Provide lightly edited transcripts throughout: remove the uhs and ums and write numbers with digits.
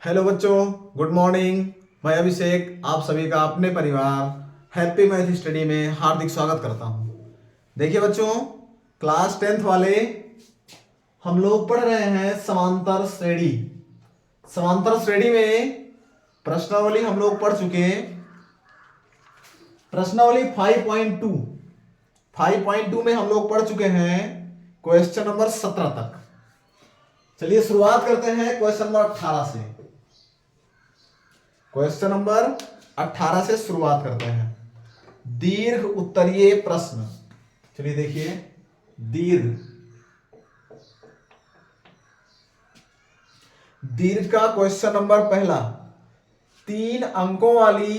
Hello बच्चों, good morning. मैं अभिषेक आप सभी का अपने परिवार हैप्पी मैथ स्टडी में हार्दिक स्वागत करता हूं। देखिए बच्चों, क्लास 10th वाले हम लोग पढ़ रहे हैं समांतर श्रेणी। समांतर श्रेणी में प्रश्नावली हम लोग पढ़ चुके हैं। प्रश्नावली 5.2 में हम लोग पढ़ चुके हैं क्वेश्चन नंबर 17 तक। चलिए शुरुआत करते हैं क्वेश्चन नंबर 18 से। क्वेश्चन नंबर 18 से शुरुआत करते हैं। दीर्घ उत्तरीय प्रश्न। चलिए देखिए, दीर्घ का क्वेश्चन नंबर पहला, 3 अंकों वाली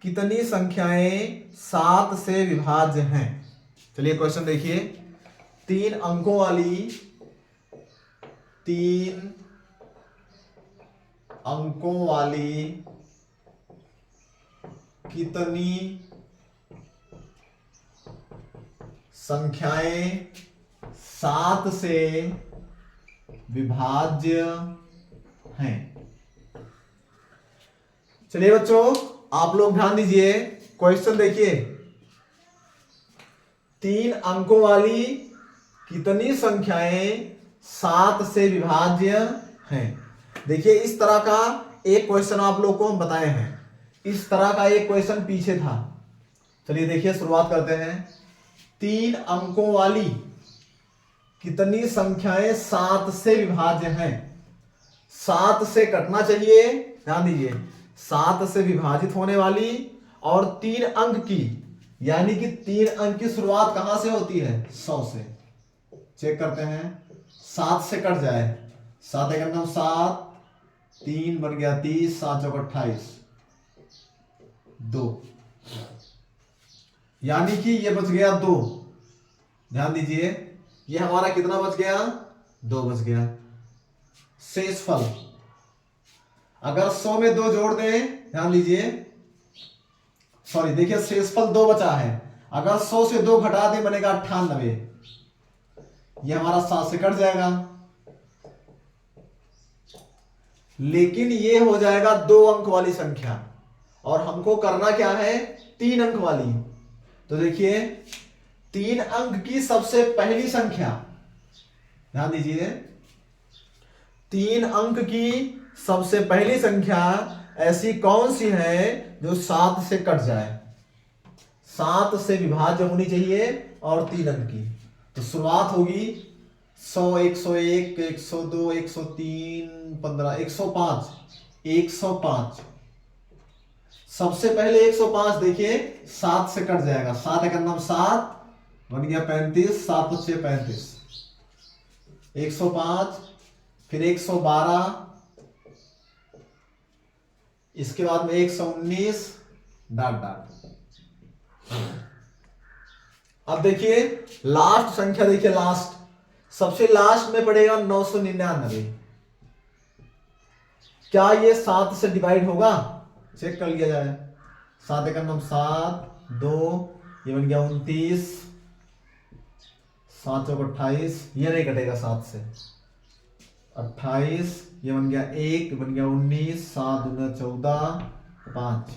कितनी संख्याएं 7 से विभाज्य हैं। चलिए क्वेश्चन देखिए, 3 अंकों वाली कितनी संख्याएं 7 से विभाज्य हैं। चलिए बच्चों, आप लोग ध्यान दीजिए, क्वेश्चन देखिए, 3 अंकों वाली कितनी संख्याएं 7 से विभाज्य हैं। देखिए, इस तरह का एक क्वेश्चन आप लोग को हम बताए हैं। इस तरह का एक क्वेश्चन पीछे था। चलिए देखिए, शुरुआत करते हैं। 3 अंकों वाली कितनी संख्याएं 7 से विभाज्य हैं। 7 से कटना चाहिए, ध्यान दीजिए, 7 से विभाजित होने वाली और 3 अंक की, यानी कि 3 अंक की शुरुआत कहां से होती है? 100 से। चेक करते हैं, 7 से कट जाए, 7 एक 7, 3 बन गया 30, 7 चौक 28, 2, यानी कि ये बच गया 2। ध्यान दीजिए, ये हमारा कितना बच गया? 2 बच गया। शेषफल, अगर 100 में 2 जोड़ दें, ध्यान लीजिए, सॉरी देखिए, शेषफल 2 बचा है। अगर 100 से 2 घटा दें बनेगा 98। ये हमारा 7 से कट जाएगा, लेकिन ये हो जाएगा 2 अंक वाली संख्या, और हमको करना क्या है? 3 अंक वाली। तो देखिए, 3 अंक की सबसे पहली संख्या, ध्यान दीजिए, 3 अंक की सबसे पहली संख्या ऐसी कौन सी है जो 7 से कट जाए? 7 से विभाज्य होनी चाहिए और 3 अंक की। तो शुरुआत होगी 100, 101, 102, 103, 15, 105, 105। सबसे पहले 105 देखिए 7 से कट जाएगा, 7 एक 7 बन गया 35, 7 5 35, 105, फिर 112, इसके बाद में 119 डॉट डॉट। अब देखिए लास्ट संख्या, देखिए लास्ट, सबसे लास्ट में पड़ेगा 999। क्या ये 7 से डिवाइड होगा? चेक कर लिया जाए। 7 एक 7, 2, ये बन गया 29, 7 चौक 28, ये नहीं कटेगा 7 से, 28, ये बन गया 1, बन गया 19, 7 दूना 14, 5।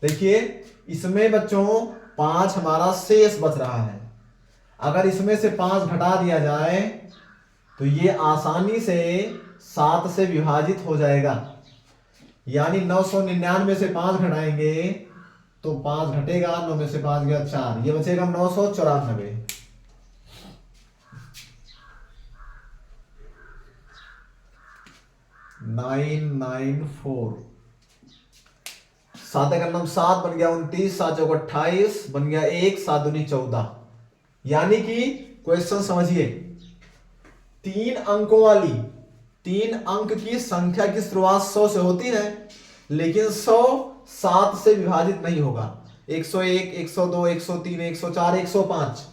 देखिए, इसमें बच्चों 5 हमारा शेष बच रहा है। अगर इसमें से 5 घटा दिया जाए तो ये आसानी से 7 से विभाजित हो जाएगा। यानी 999 से 5 घटाएंगे तो 5 घटेगा, 9 में से 5 गया 4, ये बचेगा 994। 994, 7 एक 7 बन गया 29, 7 चौक 28, बन गया 1, 7 दूनी 14। यानी कि क्वेश्चन समझिए, 3 अंकों वाली, 3 अंक की संख्या की शुरुआत 100 से होती है, लेकिन 100 7 से विभाजित नहीं होगा। 101, 102, 103, 104, 105,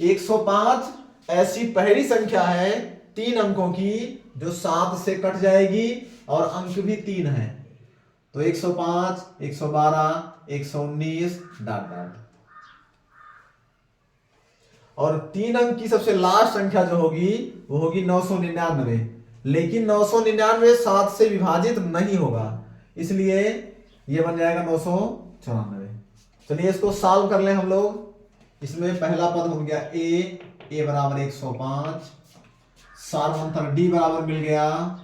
105 ऐसी पहली संख्या है 3 अंकों की जो 7 से कट जाएगी और अंक भी 3 है। तो 105, 112, 119 डॉट डॉट। और 3 अंक की सबसे लास्ट संख्या जो होगी वो होगी 999। लेकिन 999 7 से विभाजित नहीं होगा, इसलिए ये बन जाएगा 994। चलिए इसको सॉल्व कर लें हम लोग। इसमें पहला पद हो गया ए बराबर 105, सार्वंतर डी बराबर मिल गया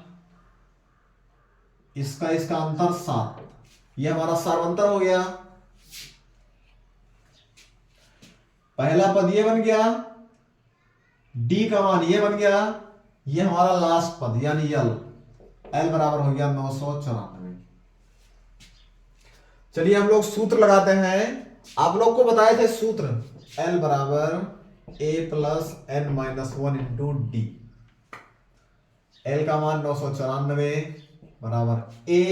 इसका अंतर 7, ये हमारा सार्वंतर हो गया। पहला पद ये बन गया, डी का मान ये बन गया, ये हमारा लास्ट पद यानी एल बराबर हो गया 994। चलिए हम लोग सूत्र लगाते हैं। आप लोग को बताए थे सूत्र एल बराबर a plus n minus 1 into d. L का मान 994 बराबर a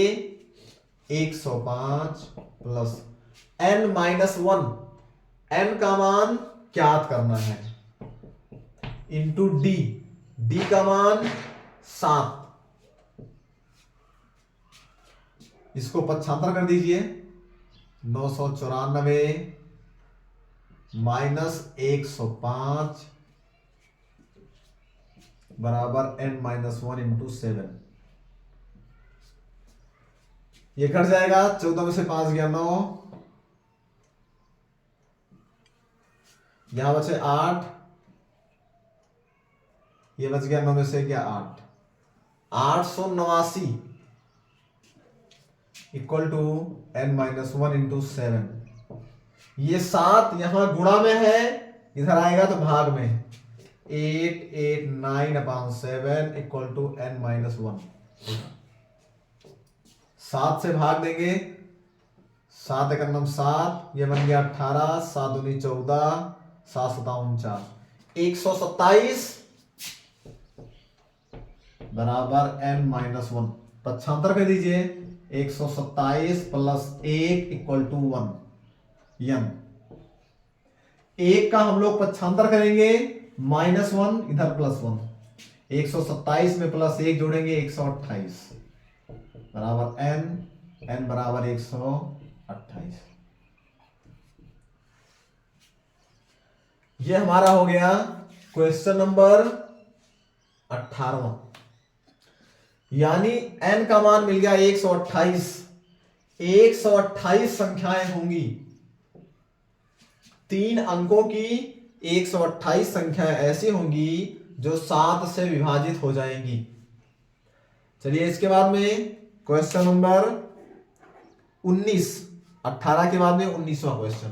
105 plus n minus 1, n का मान ज्ञात करना है, इंटू डी, डी का मान 7। इसको पक्षांतर कर दीजिए, 994 माइनस 105 बराबर एन माइनस 1 इंटू 7। ये कट जाएगा, 14 में से 5 गया 9, यहां बचे 8, ये बच गया 9 में से क्या 8, 889 equal to n minus 1 into 7। ये 7 यहां गुणा में है, इधर आएगा तो भाग में, 889/7 इक्वल टू एन माइनस 1। 7 से भाग देंगे, 7 एक 7, ये बन गया 18, 7 दूनी 14, 7 7 49, 127 बराबर एन माइनस 1। पक्षांतर कर दीजिए, 127 प्लस 1 इक्वल टू 1, यन 1 का हम लोग पक्षांतर करेंगे, -1 इधर +1, 127 में +1 जोड़ेंगे 128 बराबर एन बराबर 128। ये हमारा हो गया क्वेश्चन नंबर 18। यानी n का मान मिल गया 128। 128 संख्याएं होंगी, 3 अंकों की 128 संख्याएं ऐसी होंगी जो 7 से विभाजित हो जाएंगी। चलिए इसके बाद में क्वेश्चन नंबर 19, 18 के बाद में 19वां क्वेश्चन।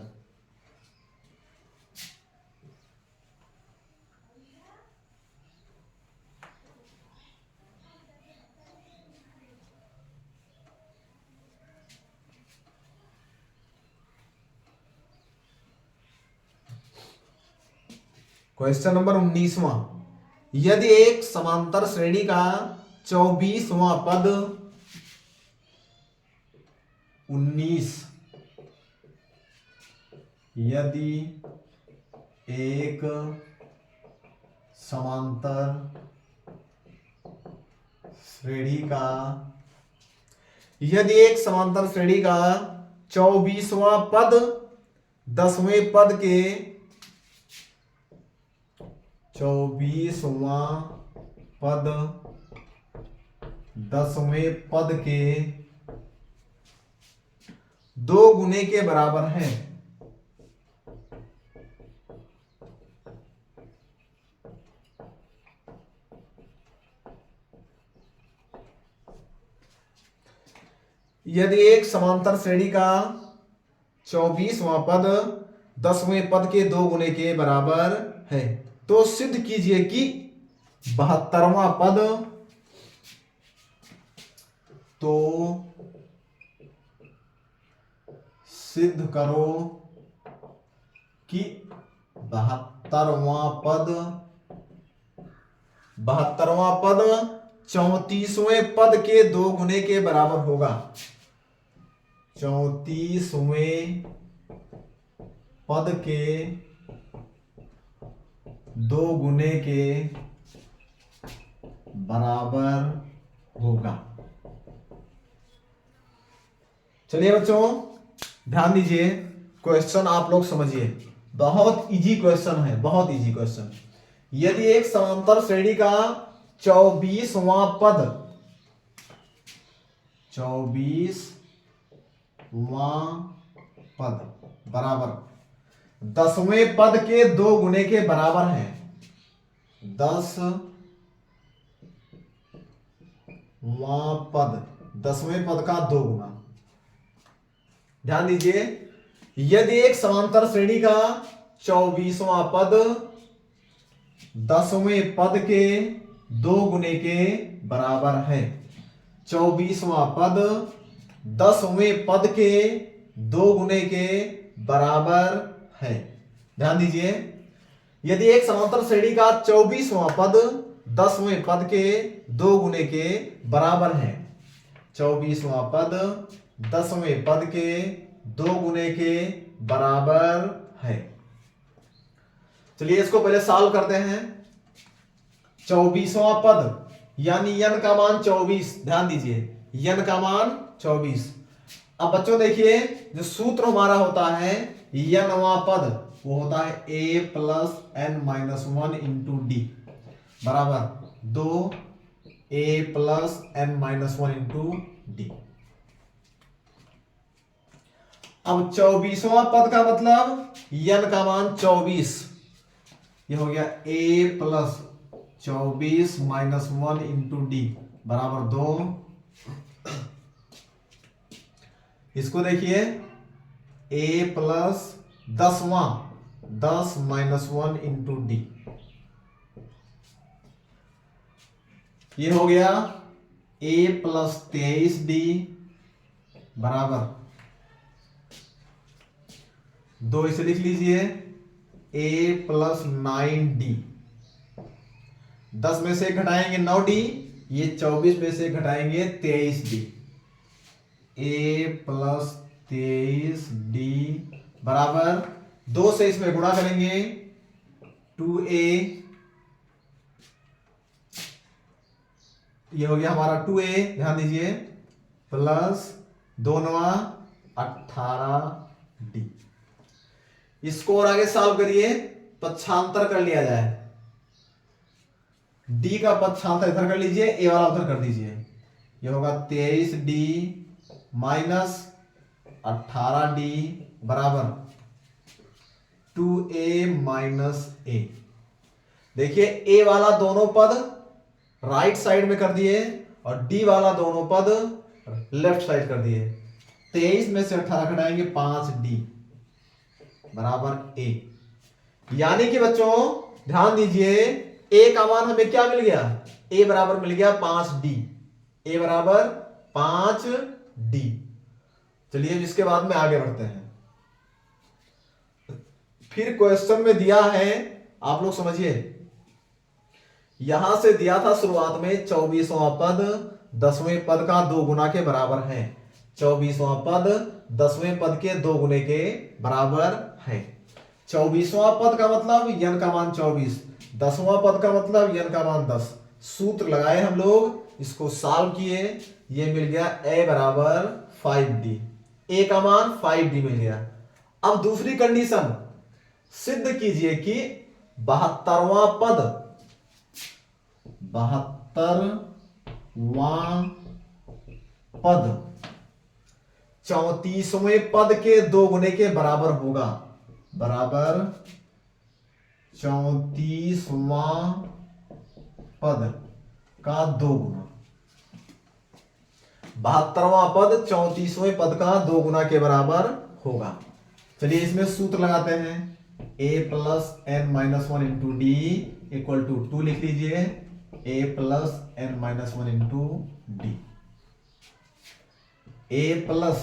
क्वेश्चन नंबर 19वां, यदि एक समांतर श्रेणी का 24वां पद 19, यदि एक समांतर श्रेणी का 24वां पद 10वें पद के 24वां पद 10वें पद के 2 गुने के बराबर है, यदि एक समांतर श्रेणी का 24वां पद 10वें पद के 2 गुने के बराबर है, तो सिद्ध कीजिए कि 72वां पद, तो सिद्ध करो कि 72वां पद 34वें पद के 2 गुने के बराबर होगा। 34वें पद के 2 गुने के बराबर होगा। चलिए बच्चों ध्यान दीजिए, क्वेश्चन आप लोग समझिए, बहुत इजी क्वेश्चन है, बहुत इजी क्वेश्चन। यदि एक समांतर श्रेणी का 24वां पद, 24वां पद बराबर 10वें पद के 2 गुने के बराबर है। 10वां पद 10वें पद का 2 गुना। ध्यान दीजिए, यदि एक समांतर श्रेणी का 24वां पद 10वें पद के 2 गुने के बराबर है। 24वां पद 10वें पद के 2 गुने के बराबर है। ध्यान दीजिए, यदि एक समांतर श्रेणी का 24वां पद 10वें पद के 2 गुने के बराबर है। 24वां पद 10वें पद के 2 गुने के बराबर है। चलिए इसको पहले सॉल्व करते हैं। 24वां पद यानी n का मान 24, ध्यान दीजिए n का मान 24। अब बच्चों देखिए, जो सूत्र हमारा होता है nवां पद वो होता है a plus n minus 1 into d बराबर 2a plus n minus 1 into D. अब 24वां पद का मतलब n का मान 24, ये हो गया a plus 24 minus 1 into d बराबर 2। इसको देखिए a plus 10 minus 1 into D, ये हो गया a प्लस 23d बराबर 2। इसे लिख लीजिए a प्लस 9d। 10 में से घटाएंगे 9d, ये 24 में से घटाएंगे 23d। a प्लस 23d बराबर 2 से इसमें गुणा करेंगे 2a, ये हो गया हमारा 2a, ध्यान दीजिए प्लस 2 9 18d। इसको और आगे सॉल्व करिए, पक्षांतर कर लिया जाए। d का पक्षांतर इधर कर लीजिए, a वाला उधर कर दीजिए, ये होगा 23d माइनस 18d बराबर 2a माइनस a। देखिए a वाला दोनों पद राइट साइड में कर दिए और d वाला दोनों पद लेफ्ट साइड कर दिए। 23 में से 18 घटाएंगे 5d बराबर a। यानी कि बच्चों ध्यान दीजिए, a का मान हमें क्या मिल गया, a बराबर मिल गया 5d, a बराबर 5d। चलिए इसके बाद में आगे बढ़ते हैं। फिर क्वेश्चन में दिया है, आप लोग समझिए, यहां से दिया था शुरुआत में 24वां पद 10वें पद का 2 गुना के बराबर है। 24वां पद 10वें पद के 2 गुने के बराबर है। 24वां पद का मतलब n का मान 24, 10वां पद का मतलब n का मान 10। सूत्र लगाए हम लोग, इसको सॉल्व किए, ये मिल गया a बराबर 5d, a का मान 5d मिल गया। अब दूसरी कंडीशन सिद्ध कीजिए कि 72वां पद 34वें पद के 2 गुने के बराबर होगा, बराबर 34वां पद का 2 गुना। 72वां पद 34वें पद का 2 गुना के बराबर होगा। चलिए इसमें सूत्र लगाते हैं, a plus n minus 1 into d equal to 2 लिख लीजिए, a plus n minus 1 into d. a plus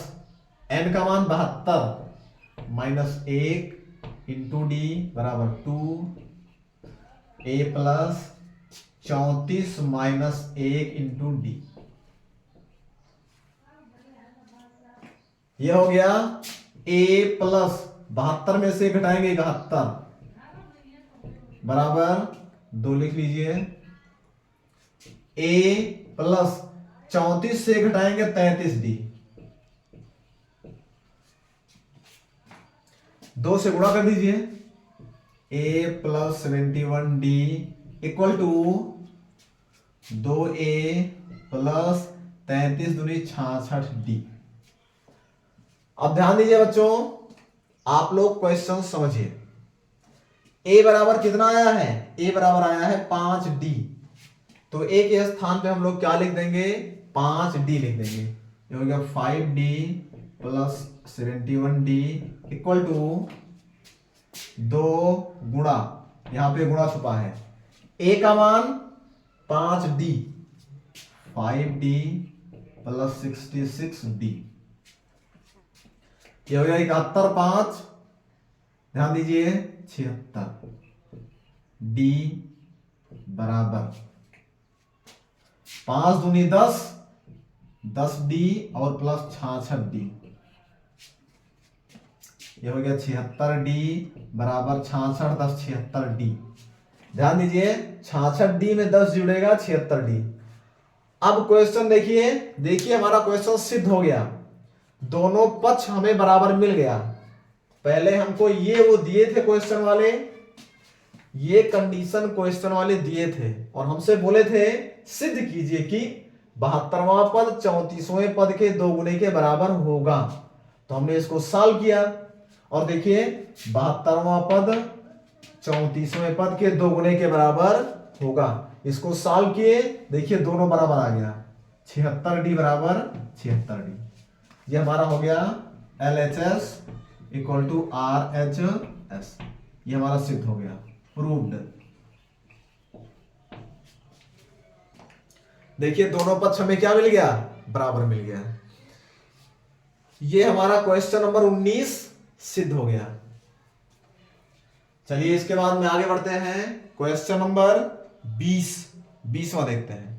n का मान 72 माइनस 1 इंटू डी बराबर 2, a plus 34 minus 1 into D, यह हो गया a प्लस 72 में से घटाएंगे 71 बराबर 2 लिख लीजिए, a प्लस 34 से घटाएंगे 33d, 2 से गुणा कर दीजिए, a plus 71d equal to 2a plus 33 दूनी 66d। अब ध्यान दीजिए बच्चों, आप लोग क्वेश्चन समझिए। a बराबर कितना आया है? a बराबर आया है 5d। तो a के स्थान पे हम लोग क्या लिख देंगे? 5d लिख देंगे। ये हो गया 5d plus 71d equal to 2 गुणा, यहां पे गुणा छुपा है, a का मान 5d, 5d प्लस 66d। ये हो गया 71, 5 ध्यान दीजिए 76, d बराबर 5 दूनी 10, 10d और प्लस 66d। ये हो गया 76d बराबर 66 10 76d। ध्यान दीजिए 66d में 10 जुड़ेगा 76d। अब क्वेश्चन देखिए, हमारा क्वेश्चन सिद्ध हो गया, दोनों पक्ष हमें बराबर मिल गया। पहले हमको ये वो दिए थे क्वेश्चन वाले, ये कंडीशन क्वेश्चन वाले दिए थे और हमसे बोले थे सिद्ध कीजिए कि 72वां पद 34वें पद के 2 गुने के बराबर होगा। तो हमने इसको सॉल्व किया और देखिए 72वां पद 34वें पद के 2 गुने के बराबर होगा। इसको सॉल्व किए, देखिए दोनों बराबर आ गया, 76d बराबर 76d। ये हमारा हो गया LHS इक्वल टू RHS। ये हमारा सिद्ध हो गया, प्रूव्ड। देखिए दोनों पक्ष हमें क्या मिल गया? बराबर मिल गया। ये हमारा क्वेश्चन नंबर 19 सिद्ध हो गया। चलिए इसके बाद में आगे बढ़ते हैं, क्वेश्चन नंबर 20वां देखते हैं।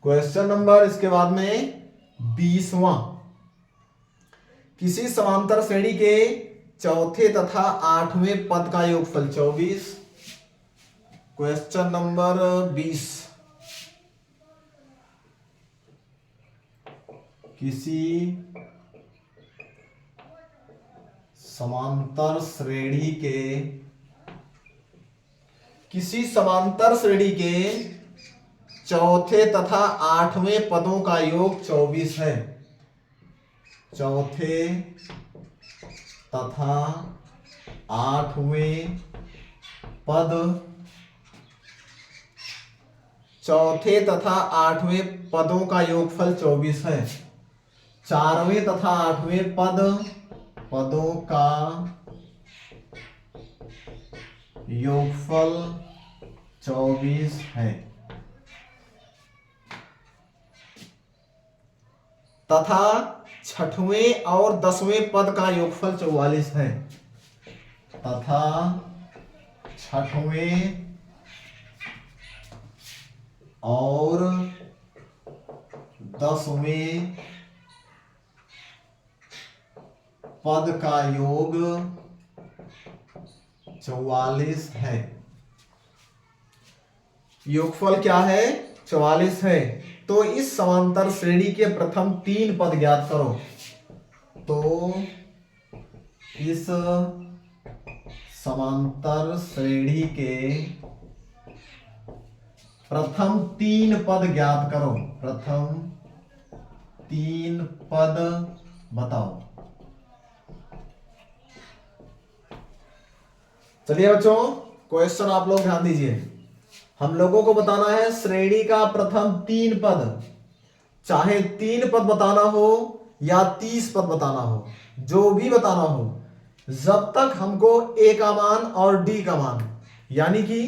क्वेश्चन नंबर इसके बाद में 20वां, किसी समांतर श्रेणी के चौथे तथा 8वें पद का योगफल 24। क्वेश्चन नंबर 20, किसी समांतर श्रेणी के चौथे तथा 8वें पदों का योग 24 है। चौथे तथा 8वें पद, चौथे तथा 8वें पदों का योगफल 24 है। 4वें तथा 8वें पदों का योगफल 24 है तथा 6वें और 10वें पद का योगफल 44 है तथा 6वें और 10वें पद का योग 44 है। योगफल क्या है? 44 है। तो इस समांतर श्रेणी के प्रथम 3 पद ज्ञात करो। तो इस समांतर श्रेणी के प्रथम 3 पद ज्ञात करो। प्रथम 3 पद बताओ। चलिए बच्चों, क्वेश्चन आप लोग ध्यान दीजिए। हम लोगों को बताना है श्रेणी का प्रथम 3 पद, चाहे 3 पद बताना हो या 30 पद बताना हो, जो भी बताना हो, जब तक हमको ए का मान और डी का मान यानी कि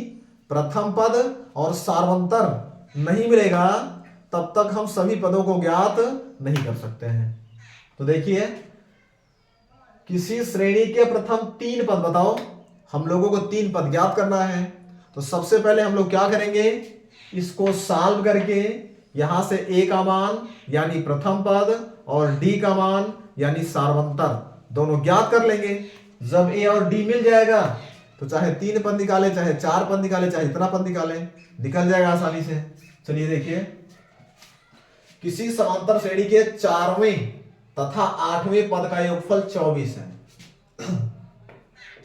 प्रथम पद और सार्वंतर नहीं मिलेगा, तब तक हम सभी पदों को ज्ञात नहीं कर सकते हैं। तो देखिए, किसी श्रेणी के प्रथम 3 पद बताओ। हम लोगों को 3 पद ज्ञात करना है। तो सबसे पहले हम लोग क्या करेंगे, इसको सॉल्व करके यहां से ए का मान यानी प्रथम पद और डी का मान यानी सार्वंतर दोनों ज्ञात कर लेंगे। जब ए और डी मिल जाएगा तो चाहे 3 पद निकाले, चाहे 4 पद निकाले, चाहे इतना पद निकाले, निकल जाएगा आसानी से। चलिए देखिए, किसी समांतर श्रेणी के 4वें तथा 8वें पद का योगफल 24 है।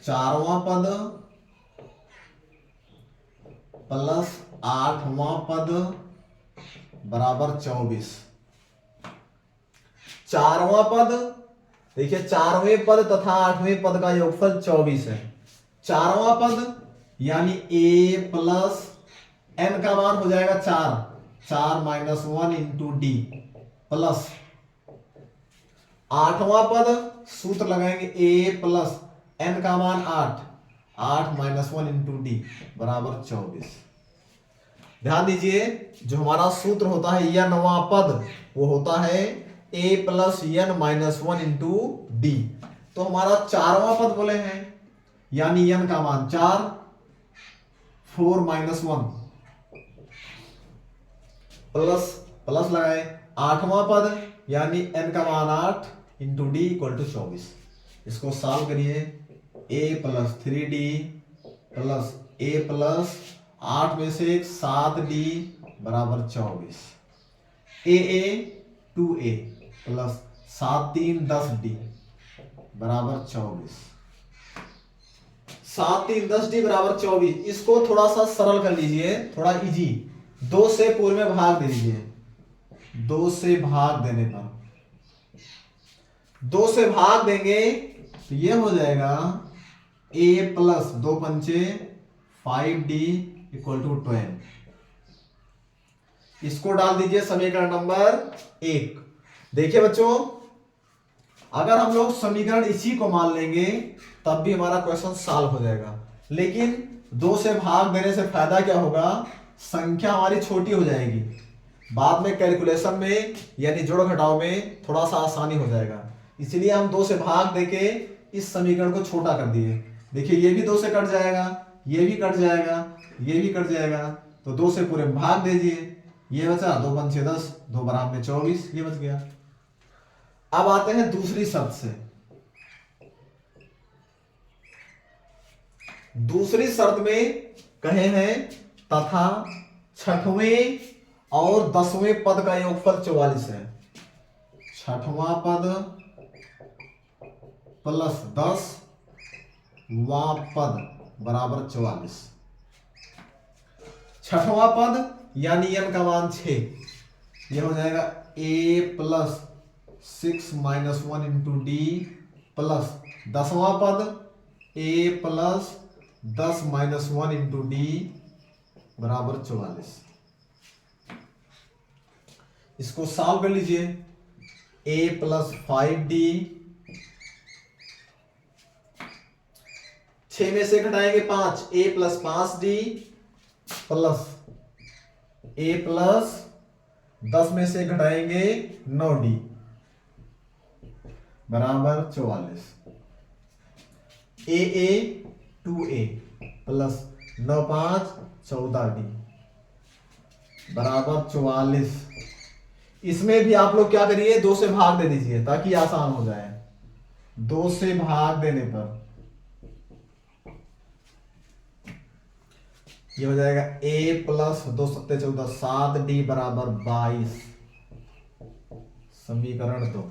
4वां पद प्लस 8वां पद बराबर 24। 4वां पद, देखिए 4वें पद तथा 8वें पद का योगफल 24 है। 4वां पद यानी a प्लस n का मान हो जाएगा 4 माइनस 1 इंटू डी, प्लस 8वां पद सूत्र लगाएंगे a प्लस n का मान 8 माइनस 1 इंटू डी बराबर 24। ध्यान दीजिए, जो हमारा सूत्र होता है n वां पद वो होता है a plus n minus 1 into D. तो हमारा 4वां पद बोले हैं, यानी n का मान 4 माइनस 1 प्लस लगाए 8वां पद यानी n का मान 8 इंटू डी इक्वल टू 24। इसको सॉल्व करिए, a plus 3d plus a plus 8 में से 7d बराबर 24। a 2a प्लस 7 3 10d बराबर 24। 7 3 10d बराबर 24। इसको थोड़ा सा सरल कर लीजिए, थोड़ा इजी। 2 से पूरे में भाग दे दीजिए। 2 से भाग देने पर 2 से भाग देंगे तो ये हो जाएगा a प्लस 2 पंचे 5d इक्वल टू 12। इसको डाल दीजिए समीकरण नंबर 1। देखिए बच्चों, अगर हम लोग समीकरण इसी को मान लेंगे तब भी हमारा क्वेश्चन सॉल्व हो जाएगा, लेकिन 2 से भाग देने से फायदा क्या होगा, संख्या हमारी छोटी हो जाएगी। बाद में कैलकुलेशन में यानी जोड़ घटाव में थोड़ा सा आसानी हो जाएगा, इसलिए हम 2 से भाग देके इस समीकरण को छोटा कर दिए। देखिए ये भी 2 से कट जाएगा, ये भी कट जाएगा, ये भी कट जाएगा, तो 2 से पूरे में भाग दीजिए। ये बचा 2 पंचे 10, 2 बराबर में 24, ये बच गया। अब आते हैं दूसरी शर्त से। दूसरी शर्त में कहे हैं तथा 6वें और 10वें पद का योगफल 44 है। 6वां पद प्लस 10वां पद बराबर 44। 6वां पद यानी n का मान 6, यह हो जाएगा a plus 6 minus 1 into d plus 10वां पद a plus 10 minus 1 into d बराबर 44। इसको सॉल्व कर लीजिए, a प्लस 5d, 6 में से घटाएंगे 5, a plus 5d plus a plus 10 में से घटाएंगे 9d बराबर 44। a 2a प्लस 9 5 14d बराबर 44। इसमें भी आप लोग क्या करिए, 2 से भाग दे दीजिए ताकि आसान हो जाए। 2 से भाग देने पर ये हो जाएगा a प्लस 2 7 14 7d बराबर 22। समीकरण 2।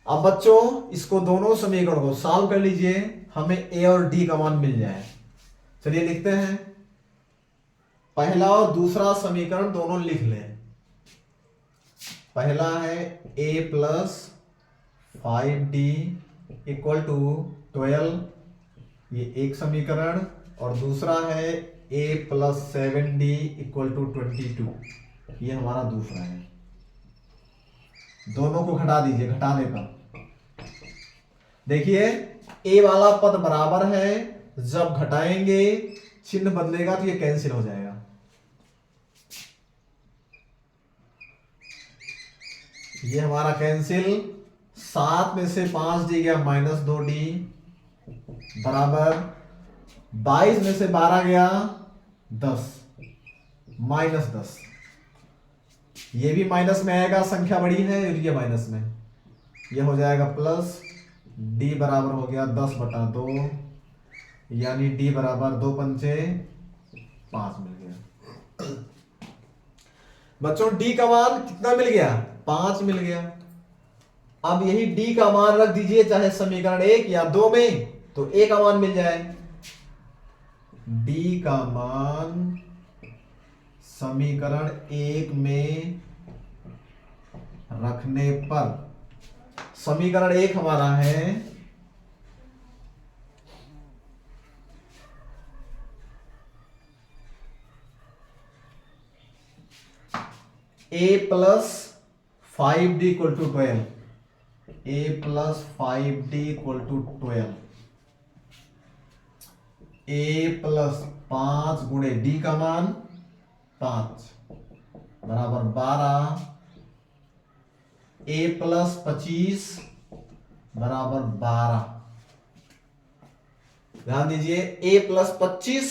अब बच्चों इसको दोनों समीकरण को सॉल्व कर लीजिए, हमें a और d का मान मिल जाए। चलिए लिखते हैं, पहला और दूसरा समीकरण दोनों लिख लें। पहला है a plus 5d equal to 12, ये एक समीकरण, और दूसरा है a plus 7d equal to 22, ये हमारा दूसरा है। दोनों को घटा दीजिए, घटाने पर देखिए a वाला पद बराबर है, जब घटाएंगे चिन्ह बदलेगा तो ये कैंसिल हो जाएगा। ये हमारा कैंसिल, 7 में से 5d गया माइनस 2d बराबर 22 में से 12 गया 10 माइनस 10। ये भी माइनस में आएगा, संख्या बड़ी है और ये माइनस में, ये हो जाएगा प्लस d बराबर हो गया 10/2 यानी डी बराबर 2 पंचे 5 मिल गया। बच्चों डी का मान कितना मिल गया? 5 मिल गया। अब यही डी का मान रख दीजिए चाहे समीकरण 1 या 2 में, तो ए का मान मिल जाए। डी का मान समीकरण 1 में रखने पर, समीकरण 1 हमारा है a plus 5d equal to 12, a plus 5d equal to 12, a plus 5 गुणे d का मान 5 बराबर 12, a प्लस 25 बराबर 12। ध्यान दीजिए a प्लस 25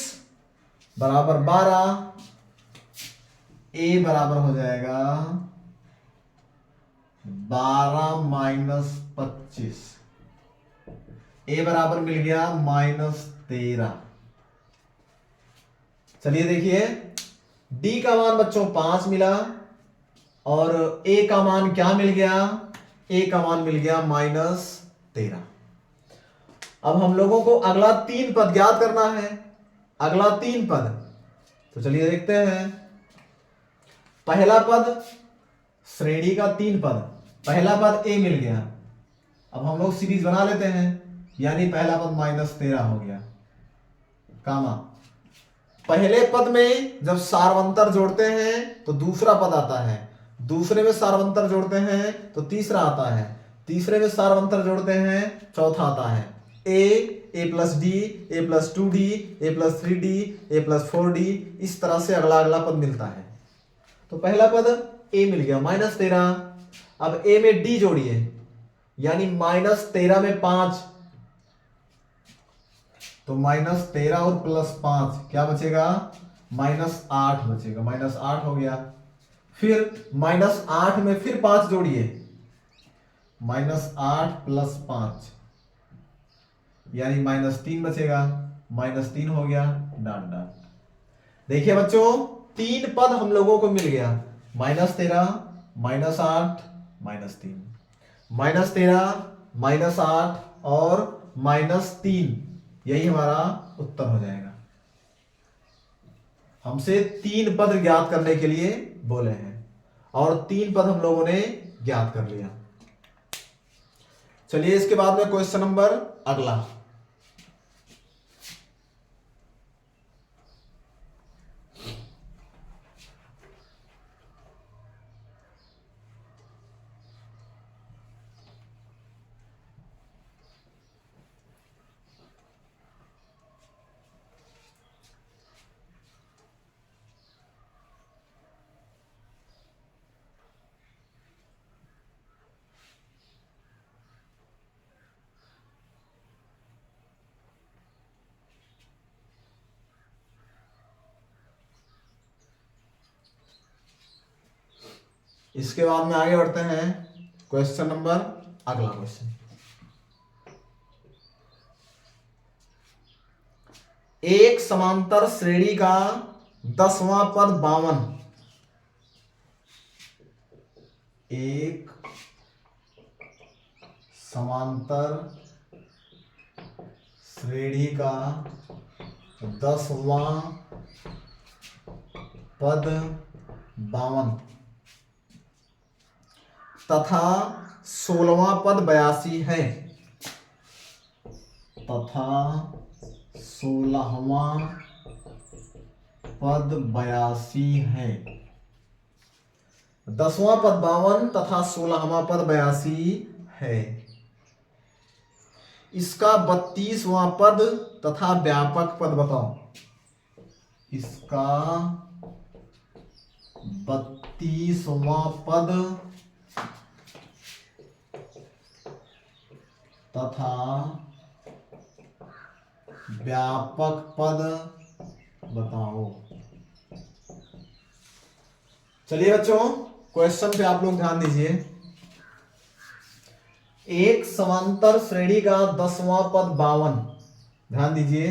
बराबर 12, a बराबर हो जाएगा 12 माइनस 25, a बराबर मिल गया -13। चलिए देखिए d का मान बच्चों 5 मिला और a का मान क्या मिल गया? a का मान मिल गया -13। अब हम लोगों को अगला 3 पद ज्ञात करना है। अगला 3 पद, तो चलिए देखते हैं। पहला पद श्रेणी का 3 पद, पहला पद a मिल गया। अब हम लोग सीरीज बना लेते हैं, यानी पहला पद -13 हो गया, कामा पहले पद में जब सार्वंतर जोड़ते हैं तो दूसरा पद आता है, दूसरे में सार्वंतर जोड़ते हैं तो तीसरा आता है, तीसरे में सार्वंतर जोड़ते हैं चौथा आता है। a plus D, a plus 2d, a plus 3d, a plus 4d, इस तरह से अगला अगला पद मिलता है। तो पहला पद a मिल गया -13। अब a में d जोड़िए, यानी -13 में 5, तो -13 और +5 क्या बचेगा? -8 बचेगा, -8 हो गया। फिर -8 में फिर 5 जोड़िए, -8 + 5 यानी -3 बचेगा, -3 हो गया, डाट डाट। देखिए बच्चों 3 पद हम लोगों को मिल गया, -13, -8, -3, -13, -8 और -3, यही हमारा उत्तर हो जाएगा। हमसे 3 पद ज्ञात करने के लिए बोले हैं और 3 पद हम लोगों ने ज्ञात कर लिया। चलिए इसके बाद में क्वेश्चन नंबर अगला। इसके बाद में आगे बढ़ते हैं क्वेश्चन नंबर अगला क्वेश्चन। एक समांतर श्रेणी का 10वां पद 52, एक समांतर श्रेणी का 10वां पद 52 तथा 16वां पद 82 है, तथा 16वां पद 82 है। 10वां पद 52 तथा 16वां पद 82 है। इसका 32वां पद तथा व्यापक पद बताओ। इसका 32वां पद तथा व्यापक पद बताओ। चलिए बच्चों क्वेश्चन पे आप लोग ध्यान दीजिए। एक समांतर श्रेणी का 10वां पद 52, ध्यान दीजिए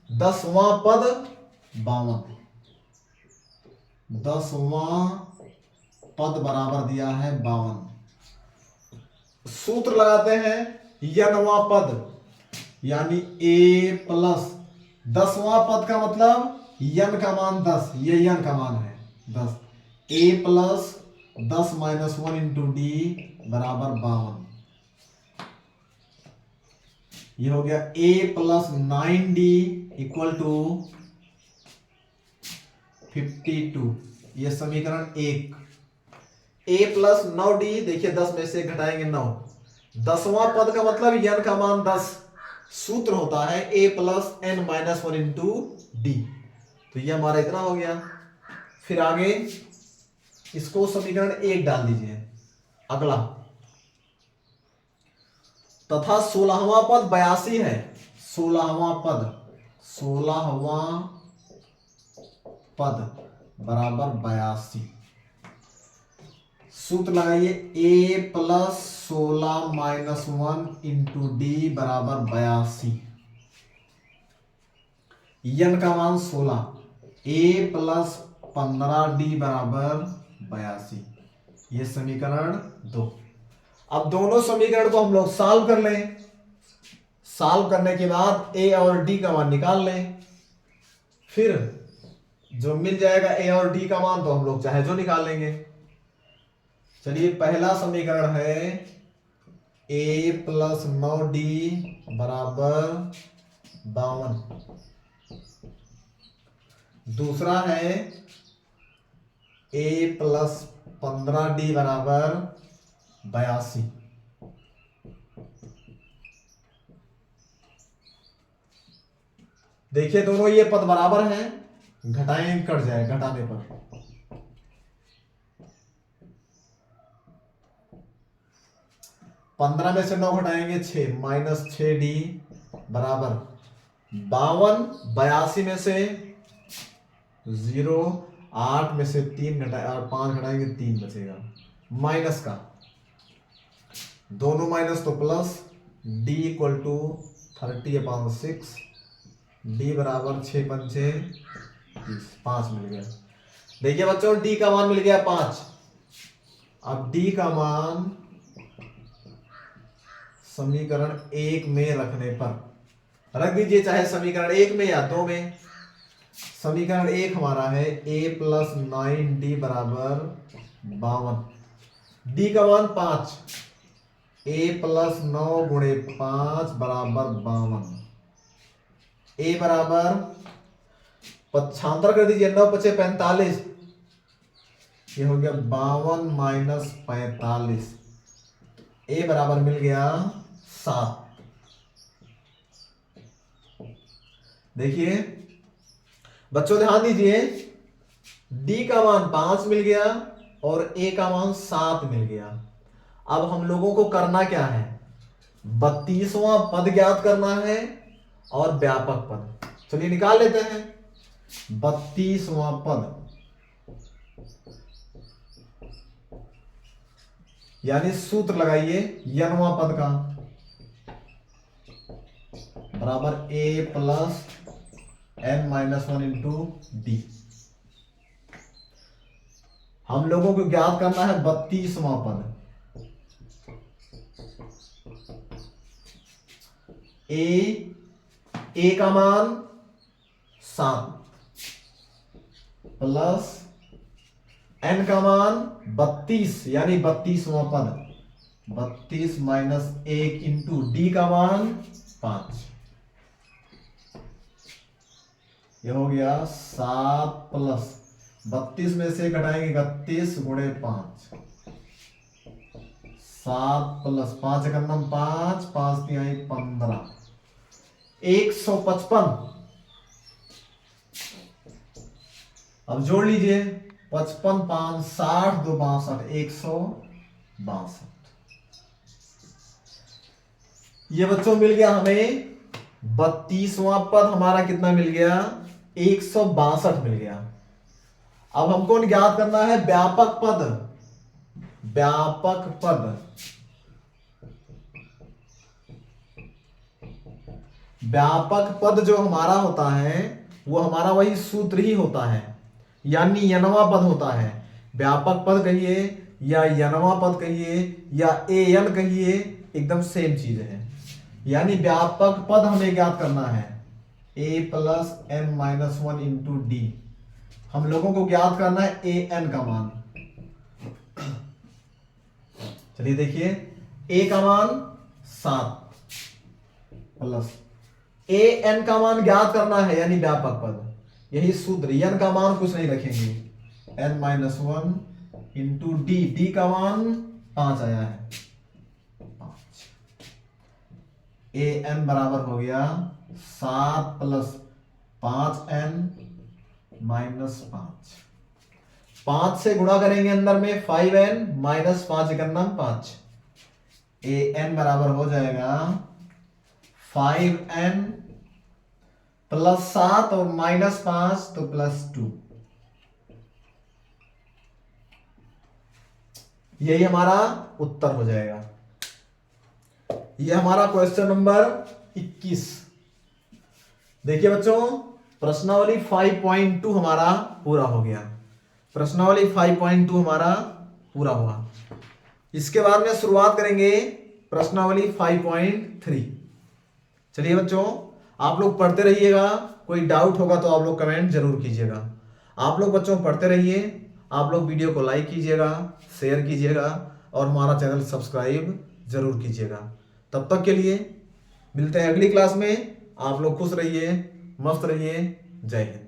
10वां पद 52, 10वां पद बराबर दिया है 52। सूत्र लगाते हैं, n वां पद यानी a प्लस 10वां पद का मतलब n का मान 10, ये n का मान है 10, a plus 10 minus 1 into d बराबर 52। ये हो गया a plus 9d equal to 52। ये समीकरण 1। a प्लस 9d, देखिए 10 में से घटाएंगे 9, 10वां पद का मतलब n का मान 10, सूत्र होता है a plus n minus 1 into D. तो ये हमारा इतना हो गया। फिर आगे इसको समीकरण 1 डाल दीजिए। अगला, तथा 16वां पद 82 है, 16वां पद बराबर 82। सूत्र लगाइए, a plus 16 minus 1 into d बराबर 82। n का मान 16, a प्लस 15d बराबर 82। ये समीकरण 2। अब दोनों समीकरण को हम लोग सॉल्व कर लें। सॉल्व करने के बाद a और d का मान निकाल लें। फिर जो मिल जाएगा a और d का मान, तो हम लोग चाहे जो निकाल लेंगे। चलिए, पहला समीकरण है a प्लस 9d बराबर 52। दूसरा है a प्लस 15d बराबर 82। देखिए दोनों ये पद बराबर हैं, घटाएं कट जाए, घटाने पर 15 में से 9 घटाएंगे 6, माइनस 6d बराबर 52। 82 में से 0, 8 में से 3 घटाए और 5 घटाएंगे 3 बचेगा, माइनस का, दोनों माइनस तो plus, d equal to 30/6, d बराबर 6 पंचे 30, 5 मिल गया। देखिए बच्चों, d का मान मिल गया 5। अब d का मान समीकरण 1 में रखने पर रख दीजिए, चाहे समीकरण 1 में या 2 में। समीकरण 1 हमारा है a प्लस 9d बराबर 52, d का मान 5, a प्लस 9 गुणे 5 बराबर 52। a बराबर पक्षांतर कर दीजिए, 9 पचे 45, ये हो गया 52 माइनस 45, a बराबर मिल गया 7। देखिए बच्चों ध्यान दीजिए, d का मान 5 मिल गया और a का मान 7 मिल गया। अब हम लोगों को करना क्या है, 32वां पद ज्ञात करना है और व्यापक पद। चलिए निकाल लेते हैं। 32वां पद यानी सूत्र लगाइए, n वां पद का बराबर a plus n minus 1 into D. हम लोगों को ज्ञात करना है 32वां पद। a का मान 7 प्लस n का मान 32 यानी 32वां पद, 32 माइनस 1 इंटू डी का मान 5। ये हो गया 7 प्लस 32 में से घटाएंगे 31 गुणे 5, 7 प्लस 5 का नम 5, 5 तिहाई 15, 155। अब जोड़ लीजिए, 55 5 60 2 62, 162। ये बच्चों मिल गया हमें 32वां पद, हमारा कितना मिल गया, 162 मिल गया। अब हमको ज्ञात करना है व्यापक पद। व्यापक पद व्यापक पद जो हमारा होता है वो हमारा वही सूत्र ही होता है, यानी यनवा पद होता है। व्यापक पद कहिए या यनवा पद कहिए या एन कहिए, एकदम सेम चीज है। यानी व्यापक पद हमें ज्ञात करना है, a plus n minus 1 into D. हम लोगों को ज्ञात करना है ए एन का मान। चलिए देखिए, a का मान 7 प्लस ए एन का मान ज्ञात करना है, यानी व्यापक पद, यही सूत्र। n का मान कुछ नहीं रखेंगे, n minus 1 into D, D का मान 5 आया है, 5। ए एन बराबर हो गया 7 प्लस 5n माइनस 5। 5 से गुणा करेंगे अंदर में 5n माइनस 5 एकन्नम 5। ए एन बराबर हो जाएगा 5n प्लस 7 और माइनस 5 तो प्लस 2। यही हमारा उत्तर हो जाएगा। यह हमारा क्वेश्चन नंबर 21। देखिए बच्चों, प्रश्नावली 5.2 हमारा पूरा हो गया। प्रश्नावली 5.2 हमारा पूरा हुआ। इसके बाद में शुरुआत करेंगे प्रश्नावली 5.3। चलिए बच्चों, आप लोग पढ़ते रहिएगा, कोई डाउट होगा तो आप लोग कमेंट जरूर कीजिएगा। आप लोग बच्चों पढ़ते रहिए, आप लोग वीडियो को लाइक कीजिएगा, शेयर कीजिएगा और हमारा चैनल सब्सक्राइब जरूर कीजिएगा। तब तक के लिए मिलते हैं अगली क्लास में। आप लोग खुश रहिए, मस्त रहिए। जय हिंद।